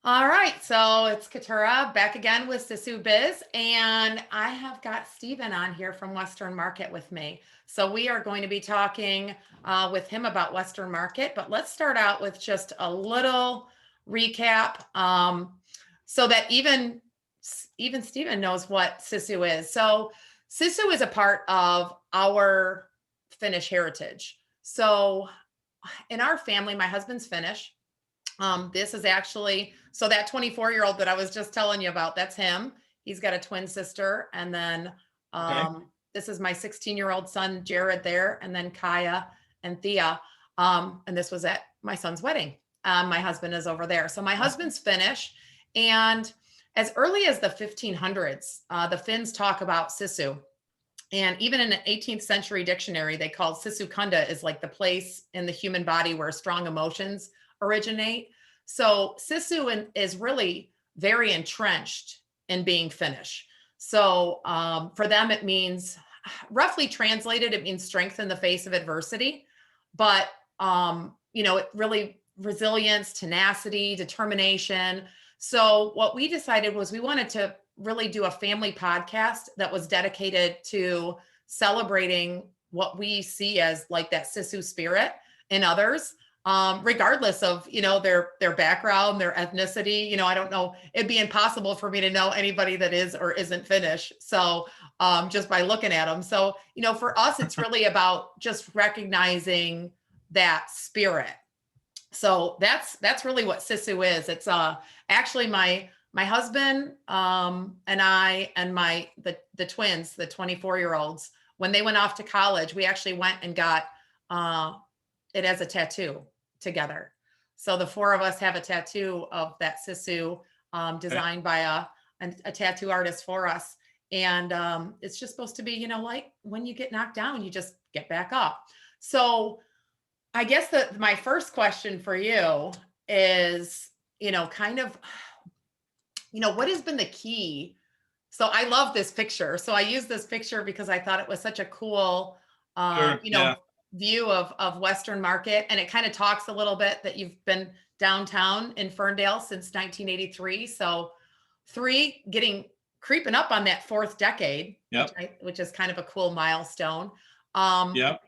All right, so it's Katura back again with SISU Biz, and I have got Stephen on here from Western Market with me. So we are going to be talking with him about Western Market, but let's start out with just a little recap so that even Stephen knows what SISU is. So SISU is a part of our Finnish heritage. So in our family, my husband's Finnish. This is actually, so that 24-year-old that I was just telling you about, that's him. He's got a twin sister. And then Okay. this is my 16-year-old son, Jared, there, and then Kaya and Thea. And this was at my son's wedding. My husband is over there. So my Awesome. husband's Finnish. And as early as the 1500s, the Finns talk about Sisu. And even in an 18th century dictionary, they called Sisu Kunda is like the place in the human body where strong emotions originate. So Sisu is really very entrenched in being Finnish. So for them, it means, roughly translated, it means strength in the face of adversity. But, it really resilience, tenacity, determination. So what we decided was we wanted to really do a family podcast that was dedicated to celebrating what we see as like that Sisu spirit in others, regardless of their background, their ethnicity. I don't know. It'd be impossible for me to know anybody that is or isn't Finnish. So just by looking at them. So for us, it's really about just recognizing that spirit. So that's really what Sisu is. It's actually my husband and I and the twins, the 24-year-olds, when they went off to college, we actually went and got it as a tattoo together. So the four of us have a tattoo of that Sisu Okay. designed by a tattoo artist for us. And it's just supposed to be, like when you get knocked down, you just get back up. So I guess that my first question for you is, kind of, what has been the key? So I love this picture. So I use this picture because I thought it was such a cool, Sure. Yeah. view of Western Market. And it kind of talks a little bit that you've been downtown in Ferndale since 1983. So creeping up on that fourth decade, which Yep. which is kind of a cool milestone. Um, Yep.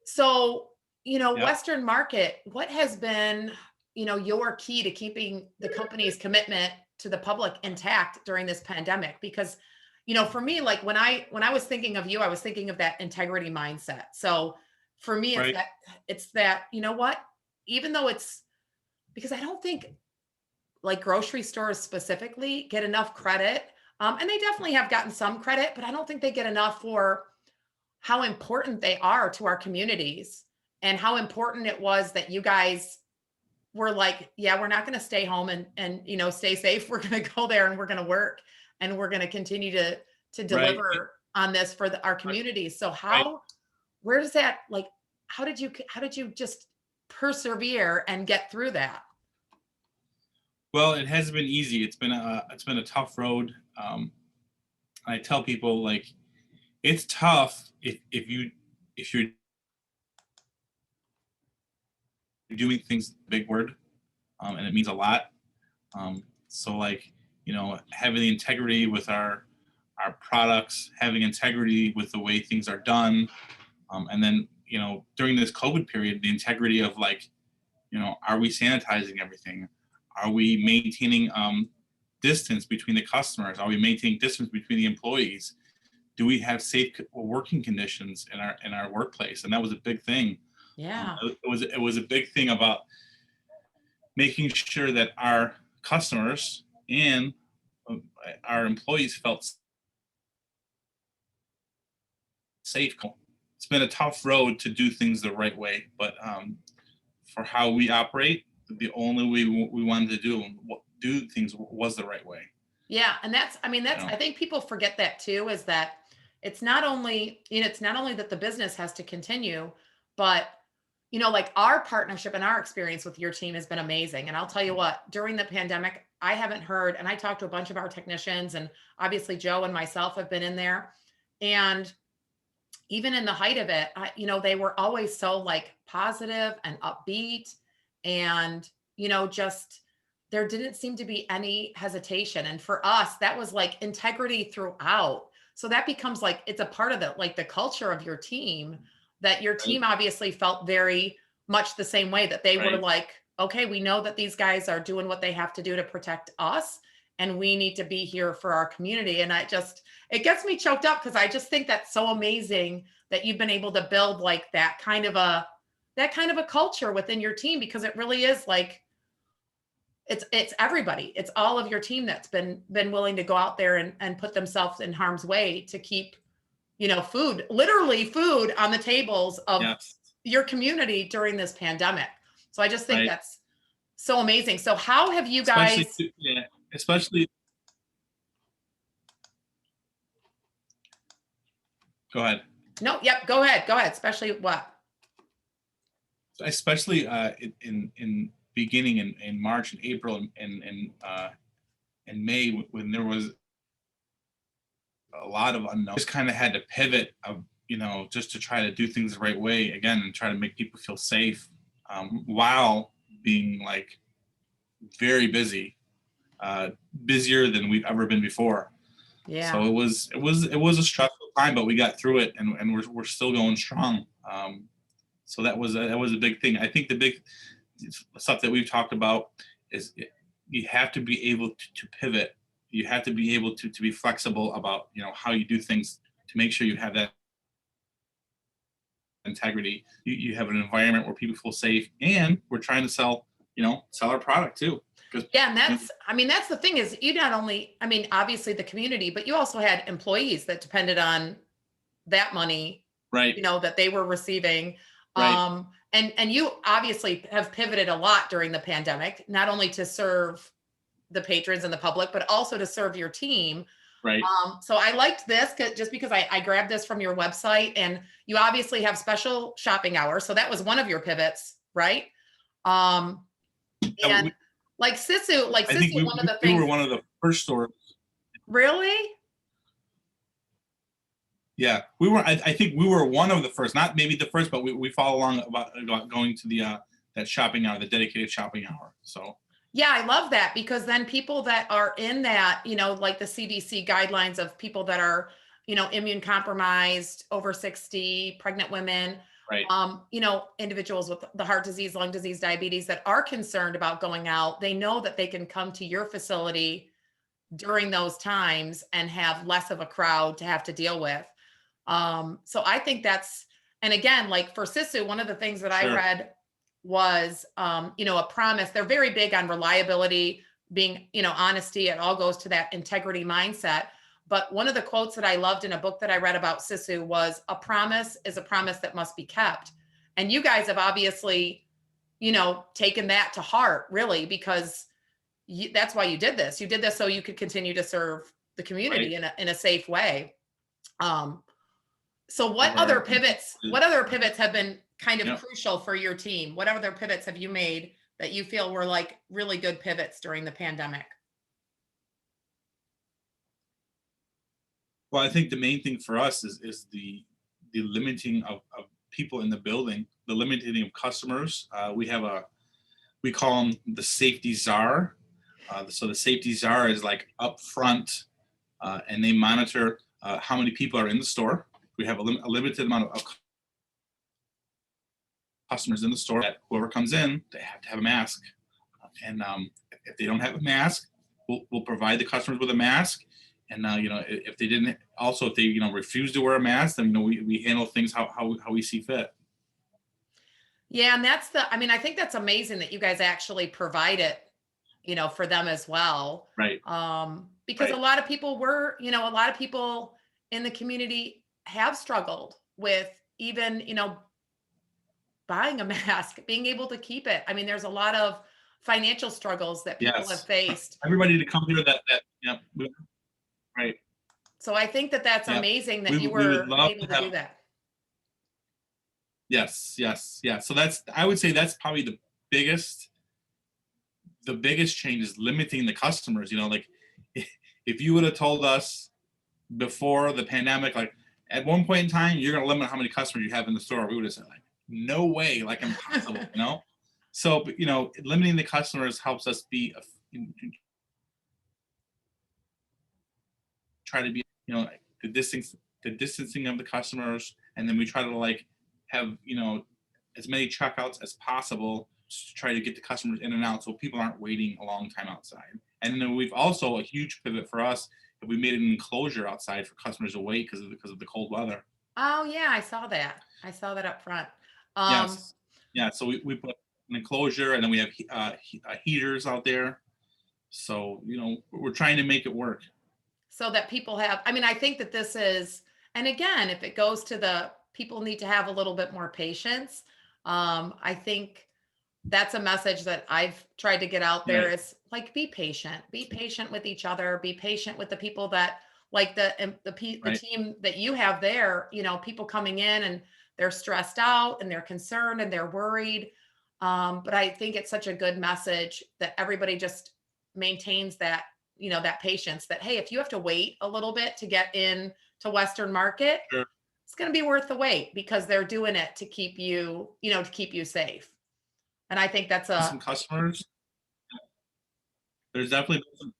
so, Yep. Western Market, what has been, your key to keeping the company's commitment to the public intact during this pandemic? Because, for me, like when I was thinking of you, I was thinking of that integrity mindset. So for me, Right. it's that, what, even though it's because I don't think like grocery stores specifically get enough credit. And they definitely have gotten some credit, but I don't think they get enough for how important they are to our communities and how important it was that you guys were like, yeah, we're not going to stay home and stay safe. We're going to go there and we're going to work and we're going to continue to Right. deliver on this for our Right. communities. So Right. where does that, like, how did you just persevere and get through that? Well, it hasn't been easy. It's been a tough road. I tell people like it's tough if you're doing things big word, and it means a lot. So like having the integrity with our products, having integrity with the way things are done, and then during this COVID period, the integrity of like are we sanitizing everything? Are we maintaining distance between the customers? Are we maintaining distance between the employees? Do we have safe working conditions in our workplace? And that was a big thing. Yeah. It was a big thing about making sure that our customers and uh, our employees felt safe. It's been a tough road to do things the right way, but for how we operate, the only way we wanted to do things was the right way. Yeah, and I mean, You know, I think people forget that too, is that it's not only that the business has to continue, but like our partnership and our experience with your team has been amazing. And I'll tell you what, during the pandemic, I haven't heard, and I talked to a bunch of our technicians, and obviously Joe and myself have been in there. And even in the height of it, they were always so like positive and upbeat and, just there didn't seem to be any hesitation. And for us, that was like integrity throughout. So that becomes like it's a part of the like the culture of your team, that your Right. team obviously felt very much the same way, that they were Right. like, okay, we know that these guys are doing what they have to do to protect us, and we need to be here for our community. And it gets me choked up because I just think that's so amazing that you've been able to build like that kind of a culture within your team, because it really is like it's everybody. It's all of your team that's been willing to go out there and put themselves in harm's way to keep, food, literally food on the tables of Yes. your community during this pandemic. So I just think Right. that's so amazing. So how have you Especially, guys yeah, especially, go ahead. No, yep, go ahead. Go ahead. Especially what? Especially in beginning in March and April and May, when there was a lot of unknown. Just kind of had to pivot of, just to try to do things the right way again and try to make people feel safe, while being like very busy, busier than we've ever been before. Yeah. So it was a stressful time, but we got through it, and we're still going strong. So that was a big thing. I think the big stuff that we've talked about is you have to be able to pivot. You have to be able to be flexible about how you do things to make sure you have that integrity. You have an environment where people feel safe, and we're trying to sell our product too. Yeah, and that's the thing is you not only, obviously the community, but you also had employees that depended on that money, Right. that they were receiving. Right. And you obviously have pivoted a lot during the pandemic, not only to serve the patrons and the public, but also to serve your team. Right. So I liked this just because I grabbed this from your website, and you obviously have special shopping hours. So that was one of your pivots, right? And like SISU, I think one of the we things. were one of the first stores. Really? Yeah, we were. I think we were one of the first, not maybe the first, but we follow along about going to the that shopping hour, the dedicated shopping hour. So Yeah, I love that, because then people that are in that, like the CDC guidelines of people that are, immune compromised, over 60, pregnant women, right. Individuals with the heart disease, lung disease, diabetes that are concerned about going out, they know that they can come to your facility during those times and have less of a crowd to have to deal with. So I think and again, like for SISU, one of the things that I Sure. read was, a promise. They're very big on reliability, being, honesty. It all goes to that integrity mindset. But one of the quotes that I loved in a book that I read about SISU was, a promise is a promise that must be kept. And you guys have obviously, taken that to heart, really, because that's why you did this. You did this so you could continue to serve the community Right. in a safe way. So what other pivots have been kind of crucial for your team? What other pivots have you made that you feel were like really good pivots during the pandemic? Well, I think the main thing for us is the limiting of people in the building, the limiting of customers. We call them the safety czar. So the safety czar is like up front, and they monitor how many people are in the store. We have a limited amount of customers in the store. That whoever comes in, they have to have a mask, and if they don't have a mask, we'll provide the customers with a mask. And if they didn't, also if they refuse to wear a mask, then we handle things how we see fit. Yeah, and I think that's amazing that you guys actually provide it, for them as well. Right. Because Right. a lot of people in the community have struggled with even, buying a mask, being able to keep it. There's a lot of financial struggles that people have Yes. faced. Everybody to come here right. So I think that that's Yeah. amazing that We you would were love able to to do have. that. Yes. Yeah. So I would say that's probably the biggest change is limiting the customers. Like if you would have told us before the pandemic, like at one point in time, you're going to limit how many customers you have in the store, we would have said like, no way, like impossible, So, but, limiting the customers helps us try to be, the distancing of the customers, and then we try to like have, as many checkouts as possible to try to get the customers in and out so people aren't waiting a long time outside. And then we've also a huge pivot for us that we made an enclosure outside for customers to wait because of the cold weather. Oh yeah, I saw that. I saw that up front. Um, Yes. Yeah. So we put an enclosure, and then we have heaters out there. So, we're trying to make it work. so that people have, I mean, I think that this is, and again, if it goes to the people need to have a little bit more patience. I think that's a message that I've tried to get out there Right. is like, be patient with each other, be patient with the people that like the Right. team that you have there, people coming in and they're stressed out and they're concerned and they're worried. But I think it's such a good message that everybody just maintains that, that patience that, hey, if you have to wait a little bit to get in to Western market, Sure. it's going to be worth the wait because they're doing it to keep you, to keep you safe. And I think that's Some customers. There's definitely been some,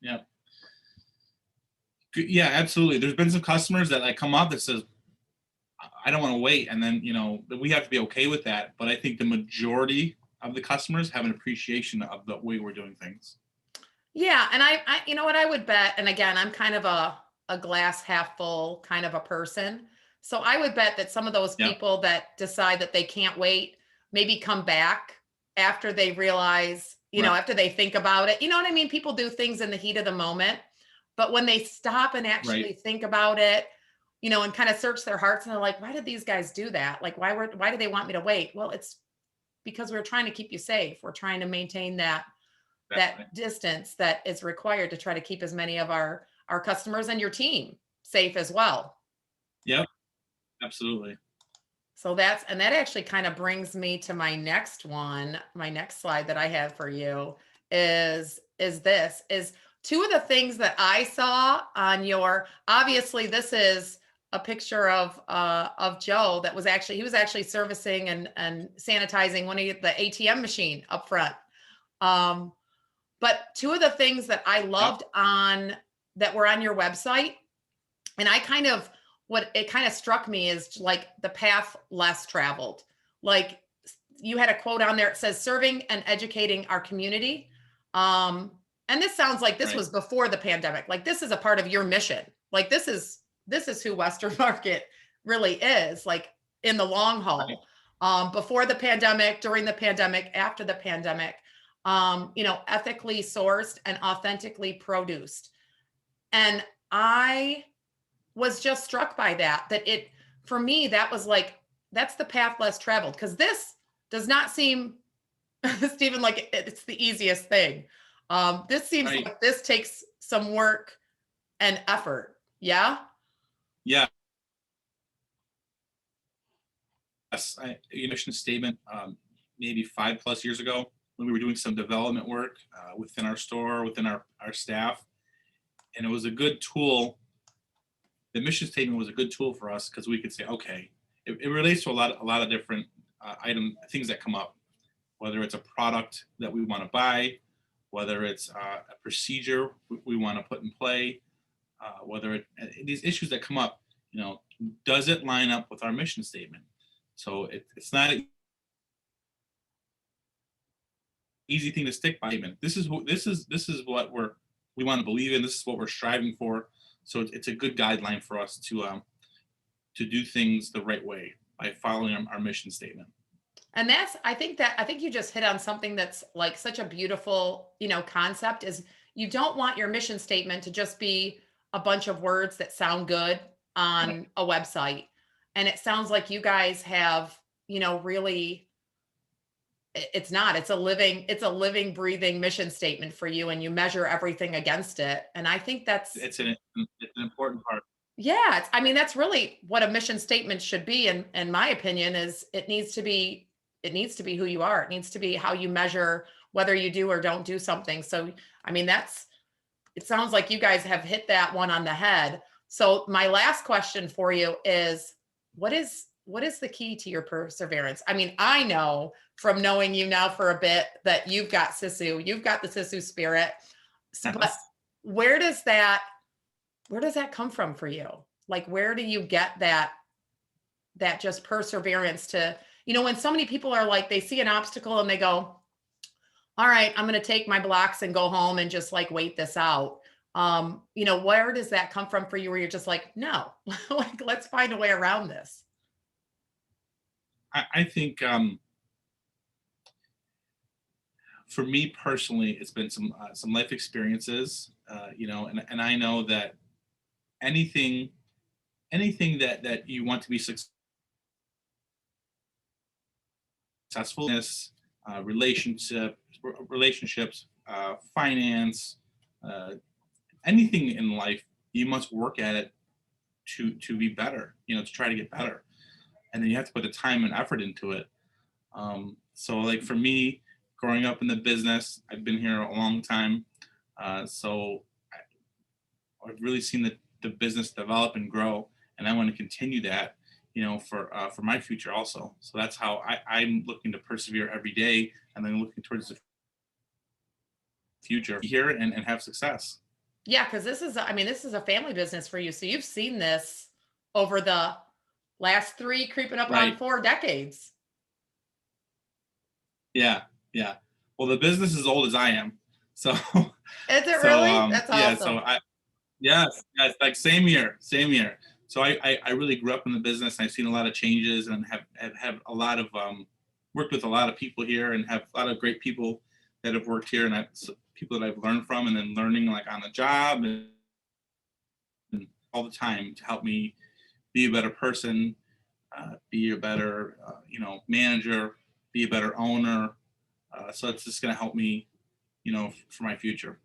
yeah. Yeah, absolutely. There's been some customers that like come up that says, I don't want to wait. And then, we have to be okay with that. But I think the majority of the customers have an appreciation of the way we're doing things. yeah. And you know what I would bet, and again, I'm kind of a glass half full kind of a person. So I would bet that some of those Yeah. people that decide that they can't wait, maybe come back after they realize, Right. after they think about it. You know what I mean? People do things in the heat of the moment, but when they stop and Right. actually think about it, and kind of search their hearts and they're like, why did these guys do that? Like, why do they want me to wait? Well, it's because we're trying to keep you safe. We're trying to maintain that Definitely. distance that is required to try to keep as many of our customers and your team safe as well. Yep. Absolutely. So that actually kind of brings me to my next slide that I have for you is two of the things that I saw on your, obviously this is a picture of Joe that he was actually servicing and sanitizing one of the ATM machine up front. Um, But two of the things that I Yep. loved that were on your website, and what it kind of struck me is like the path less traveled. Like you had a quote on there, it says serving and educating our community. Um, and this sounds like this Right. was before the pandemic. Like this is a part of your mission. Like this is who Western Market really is, like in the long Right. haul. Before the pandemic, during the pandemic, after the pandemic, ethically sourced and authentically produced. And I was just struck by that for me, that was like, that's the path less traveled. Because this does not seem, Stephen, like it's the easiest thing. This seems Right. like this takes some work and effort. Yeah. Yeah. Yes. Mission statement, maybe 5+ years ago when we were doing some development work within our store, within our staff. And it was a good tool. The mission statement was a good tool for us because we could say, okay, it relates to a lot of different things that come up, whether it's a product that we want to buy, whether it's a procedure we want to put in play, these issues that come up, does it line up with our mission statement? So it's not an easy thing to stick by. This is what we want to believe in. This is what we're striving for. So it's a good guideline for us to do things the right way by following our mission statement. And I think you just hit on something that's like such a beautiful, concept is you don't want your mission statement to just be a bunch of words that sound good Right. on a website. And it sounds like you guys have, really, it's a living, breathing mission statement for you and you measure everything against it. And I think It's an important part. yeah, I mean, that's really what a mission statement should be. And in my opinion is it needs to be who you are. It needs to be how you measure whether you do or don't do something. So, I mean, it sounds like you guys have hit that one on the head. So my last question for you is what is the key to your perseverance? I mean, I know from knowing you now for a bit that you've got SISU, you've got the SISU spirit. But Yes. where does that come from for you? Like, where do you get that just perseverance to, when so many people are like, they see an obstacle and they go, all right, I'm going to take my blocks and go home and just like wait this out. Where does that come from for you where you're just like, no, like, let's find a way around this? I think for me personally, it's been some life experiences, and I know that anything anything that you want to be successful in this relationships, finance, uh, anything in life, you must work at it to be better, to try to get better, and then you have to put the time and effort into it. So like for me, growing up in the business, I've been here a long time. So I've really seen the business develop and grow, and I want to continue that, for my future also. So that's how I'm looking to persevere every day, and then looking towards the future here and have success. Yeah, because this is a family business for you. So you've seen this over the last three, creeping up on Right. 4 decades. Yeah. Yeah. Well, the business is as old as I am. So, Is it so really? That's yeah. So awesome. yes, yes, like same year, same year. So I really grew up in the business. I've seen a lot of changes and have a lot of worked with a lot of people here and have a lot of great people that have worked here, and people that I've learned from, and then learning like on the job and all the time to help me be a better person, be a better manager, be a better owner. So it's just going to help me, for my future.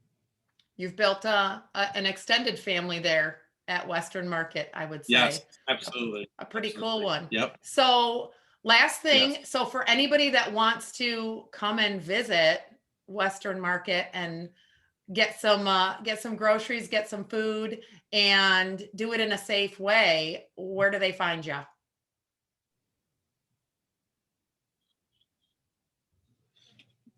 You've built an extended family there at Western Market, I would Yes, say. A, absolutely, a pretty cool absolutely. one. Yep. So, last Yes. thing, so for anybody that wants to come and visit Western Market and get some groceries, get some food, and do it in a safe way, where do they find you?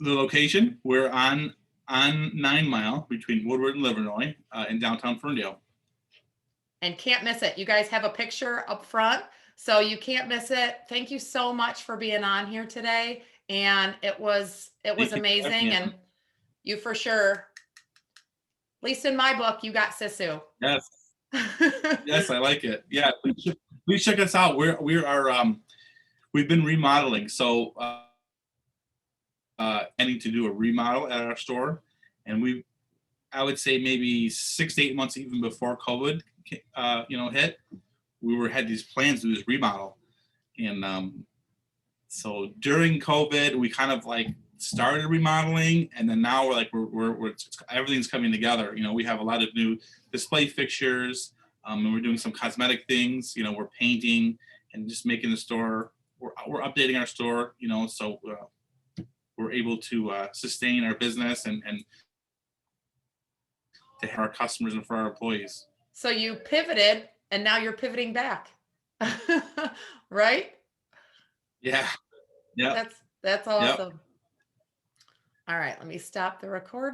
The location, we're on 9 Mile between Woodward and Livernois, in downtown Ferndale. And can't miss it. You guys have a picture up front, so you can't miss it. Thank you so much for being on here today. And it was Thank you for having amazing. me And on. you for sure, at least in my book, you got Sisu. Yes, yes, I like it. Yeah, please check us out. We've been remodeling, so I need to do a remodel at our store, and I would say maybe 6 to 8 months even before COVID, hit. Had these plans to do this remodel, and so during COVID, we kind of like started remodeling, and then now we're everything's coming together. We have a lot of new display fixtures, and we're doing some cosmetic things. We're painting and just making the store. We're updating our store. So we're able to sustain our business and to have our customers and for our employees. So you pivoted and now you're pivoting back. Right? Yeah. Yep. That's Yep. awesome. All right, let me stop the recording.